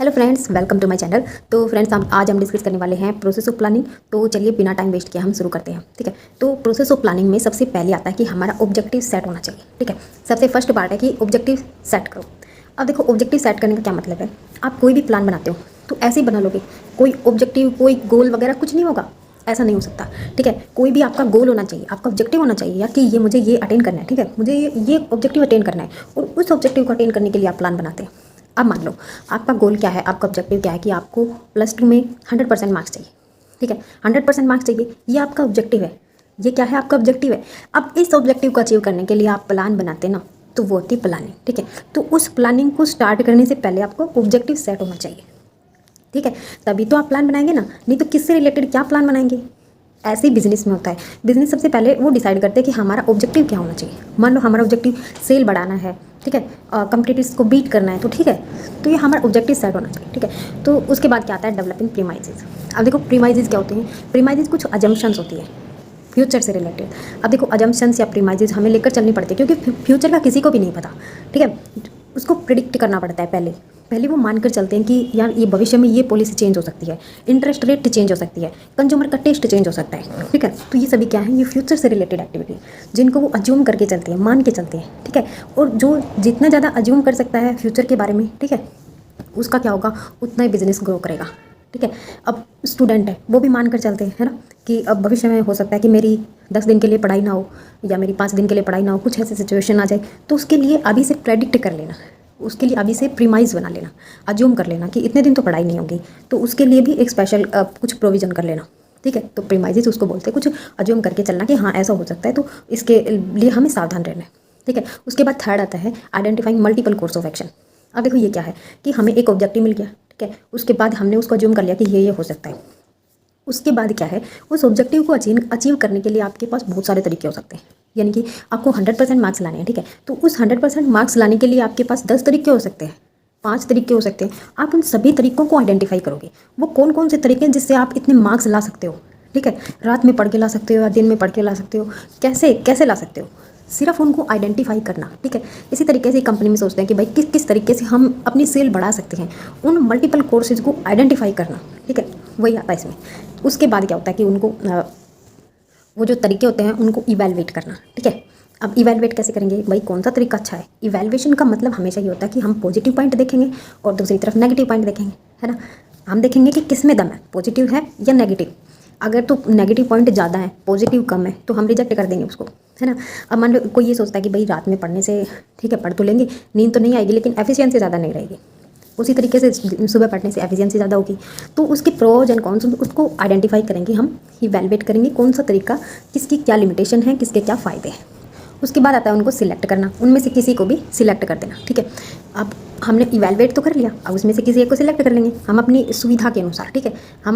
Hello friends, welcome to my channel. तो friends, आज हम डिस्कस करने वाले हैं प्रोसेस ऑफ प्लानिंग। तो चलिए बिना टाइम वेस्ट किए हम शुरू करते हैं। ठीक है, तो प्रोसेस ऑफ प्लानिंग में सबसे पहले आता है कि हमारा ऑब्जेक्टिव सेट होना चाहिए। ठीक है, सबसे फर्स्ट पार्ट है कि ऑब्जेक्टिव सेट करो। अब देखो, ऑब्जेक्टिव सेट करने का क्या मतलब है। आप कोई भी प्लान बनाते हो तो ऐसे ही बना लोगे, कोई ऑब्जेक्टिव कोई गोल वगैरह कुछ नहीं होगा, ऐसा नहीं हो सकता। ठीक है, कोई भी आपका गोल होना चाहिए, आपका ऑब्जेक्टिव होना चाहिए या कि मुझे ये अटेन करना है। ठीक है, मुझे ये ऑब्जेक्टिव अटेन करना है और उस ऑब्जेक्टिव को अटेन करने के लिए आप प्लान बनाते हैं। अब मान लो आपका गोल क्या है, आपका ऑब्जेक्टिव क्या है कि आपको +2 में 100% मार्क्स चाहिए। ठीक है, 100% मार्क्स चाहिए, ये आपका ऑब्जेक्टिव है। ये क्या है, आपका ऑब्जेक्टिव है। अब इस ऑब्जेक्टिव को अचीव करने के लिए आप प्लान बनाते हैं ना, तो वो होती है प्लानिंग। ठीक है, तो उस प्लानिंग को स्टार्ट करने से पहले आपको ऑब्जेक्टिव सेट होना चाहिए। ठीक है, तभी तो आप प्लान बनाएंगे ना, नहीं तो किससे रिलेटेड क्या प्लान बनाएंगे। ऐसे ही बिजनेस में होता है। बिजनेस सबसे पहले वो डिसाइड करते हैं कि हमारा ऑब्जेक्टिव क्या होना चाहिए। मान लो हमारा ऑब्जेक्टिव सेल बढ़ाना है, ठीक है, कंपटीटर्स को बीट करना है, तो ठीक है, तो ये हमारा ऑब्जेक्टिव सेट होना चाहिए। ठीक है, तो उसके बाद क्या आता है, डेवलपिंग प्रीमाइसेस। अब देखो प्रीमाइसेस क्या होते हैं। प्रीमाइसेस कुछ अजम्पशंस होती है फ्यूचर से रिलेटेड। अब देखो अजम्पशंस या प्रीमाइसेस हमें लेकर चलनी पड़ती है, क्योंकि फ्यूचर का किसी को भी नहीं पता। ठीक है, उसको प्रिडिक्ट करना पड़ता है। पहले पहले वो मानकर चलते हैं कि यार ये भविष्य में ये पॉलिसी चेंज हो सकती है, इंटरेस्ट रेट चेंज हो सकती है, कंज्यूमर का टेस्ट चेंज हो सकता है। ठीक है, तो ये सभी क्या है, ये फ्यूचर से रिलेटेड एक्टिविटी जिनको वो अज्यूम करके चलते हैं, मान के चलते हैं। ठीक है, और जो जितना ज़्यादा अज्यूम कर सकता है फ्यूचर के बारे में, ठीक है, उसका क्या होगा, उतना ही बिजनेस ग्रो करेगा। ठीक है, अब स्टूडेंट है वो भी मान कर चलते हैं, है ना, कि अब भविष्य में हो सकता है कि मेरी 10 दिन के लिए पढ़ाई ना हो या मेरी 5 दिन के लिए पढ़ाई ना हो, कुछ ऐसी सिचुएशन आ जाए, तो उसके लिए अभी से प्रेडिक्ट कर लेना, उसके लिए अभी से प्रीमाइज बना लेना, अज्यूम कर लेना कि इतने दिन तो पढ़ाई नहीं होगी, तो उसके लिए भी एक स्पेशल कुछ प्रोविज़न कर लेना। ठीक है, तो प्रीमाइजेस उसको बोलते हैं, कुछ अज्यूम करके चलना कि हाँ ऐसा हो सकता है, तो इसके लिए हमें सावधान रहना है। ठीक है, उसके बाद थर्ड आता है identifying multiple course of action. अब देखो ये क्या है कि हमें एक ऑब्जेक्टिव मिल गया। ठीक है, उसके बाद हमने उसको अज्यूम कर लिया कि ये हो सकता है। उसके बाद क्या है, उस ऑब्जेक्टिव को अचीव करने के लिए आपके पास बहुत सारे तरीके हो सकते हैं। यानी कि आपको 100% मार्क्स लाने हैं। ठीक है, तो उस 100% मार्क्स लाने के लिए आपके पास 10 तरीके हो सकते हैं, 5 तरीके हो सकते हैं। आप उन सभी तरीकों को आइडेंटिफाई करोगे, वो कौन कौन से तरीके हैं जिससे आप इतने मार्क्स ला सकते हो। ठीक है, रात में पढ़ के ला सकते हो या दिन में पढ़ के ला सकते हो, कैसे कैसे ला सकते हो, सिर्फ उनको आइडेंटिफाई करना। ठीक है, इसी तरीके से कंपनी में सोचते हैं कि भाई किस किस तरीके से हम अपनी सेल बढ़ा सकते हैं, उन मल्टीपल कोर्सेज को आइडेंटिफाई करना। ठीक है, वही आता है इसमें। उसके बाद क्या होता है कि उनको वो जो तरीके होते हैं उनको इवैल्यूएट करना। ठीक है, अब इवैल्यूएट कैसे करेंगे भाई, कौन सा तरीका अच्छा है। इवैल्यूएशन का मतलब हमेशा ये होता है कि हम पॉजिटिव पॉइंट देखेंगे और दूसरी तरफ नेगेटिव पॉइंट देखेंगे, है ना। हम देखेंगे कि किस में दम है, पॉजिटिव है या नेगेटिव। अगर तो नेगेटिव पॉइंट ज़्यादा है, पॉजिटिव कम है, तो हम रिजेक्ट कर देंगे उसको, है ना। अब मान लो कोई ये सोचता है कि भाई रात में पढ़ने से, ठीक है, पढ़ तो लेंगे, नींद तो नहीं आएगी, लेकिन एफिशिएंसी ज़्यादा नहीं रहेगी। उसी तरीके से सुबह पढ़ने से एफिशिएंसी ज़्यादा होगी। तो उसके प्रोज एंड कॉन्स उसको आइडेंटिफाई करेंगे, हम इवैल्यूएट करेंगे कौन सा तरीका, किसकी क्या लिमिटेशन है, किसके क्या फ़ायदे हैं। उसके बाद आता है उनको सिलेक्ट करना, उनमें से किसी को भी सिलेक्ट कर देना। ठीक है, अब हमने इवैल्यूएट तो कर लिया, अब उसमें से किसी एक को सिलेक्ट कर लेंगे हम अपनी सुविधा के अनुसार। ठीक है, हम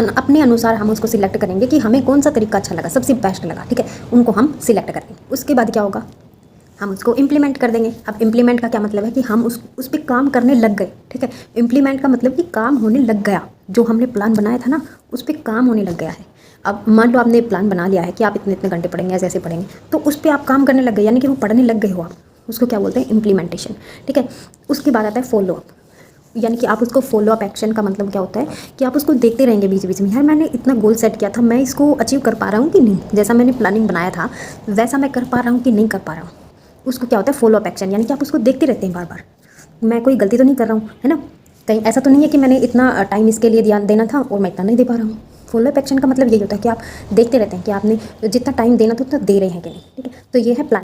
अपने अनुसार हम उसको सिलेक्ट करेंगे कि हमें कौन सा तरीका अच्छा लगा, सबसे बेस्ट लगा। ठीक है, उनको हम सिलेक्ट करेंगे। उसके बाद क्या होगा, हम उसको इम्प्लीमेंट कर देंगे। अब इम्प्लीमेंट का क्या मतलब है कि हम उस पर काम करने लग गए। ठीक है, इम्प्लीमेंट का मतलब कि काम होने लग गया, जो हमने प्लान बनाया था ना उस पर काम होने लग गया है। अब मान लो आपने प्लान बना लिया है कि आप इतने इतने घंटे पढ़ेंगे, ऐसे ऐसे पढ़ेंगे, तो उस पर आप काम करने लग गए, यानी कि वो पढ़ने लग गए हो आप, उसको क्या बोलते हैं, इम्प्लीमेंटेशन। ठीक है, उसके बाद आता है फॉलो अप, यानी कि आप उसको फॉलो अप एक्शन का मतलब क्या होता है कि आप उसको देखते रहेंगे बीच बीच में, यार मैंने इतना गोल सेट किया था, मैं इसको अचीव कर पा रहा हूँ कि नहीं, जैसा मैंने प्लानिंग बनाया था वैसा मैं कर पा रहा हूँ कि नहीं कर पा रहा हूँ। उसको क्या होता है, फॉलो अप एक्शन, यानी कि आप उसको देखते रहते हैं बार बार, मैं कोई गलती तो नहीं कर रहा हूँ, है ना, कहीं ऐसा तो नहीं है कि मैंने इतना टाइम इसके लिए ध्यान देना था और मैं इतना नहीं दे पा रहा हूँ। फॉलो अप एक्शन का मतलब यही होता है कि आप देखते रहते हैं कि आपने जितना टाइम देना था उतना दे रहे हैं कि नहीं। ठीक है, तो ये है प्लान।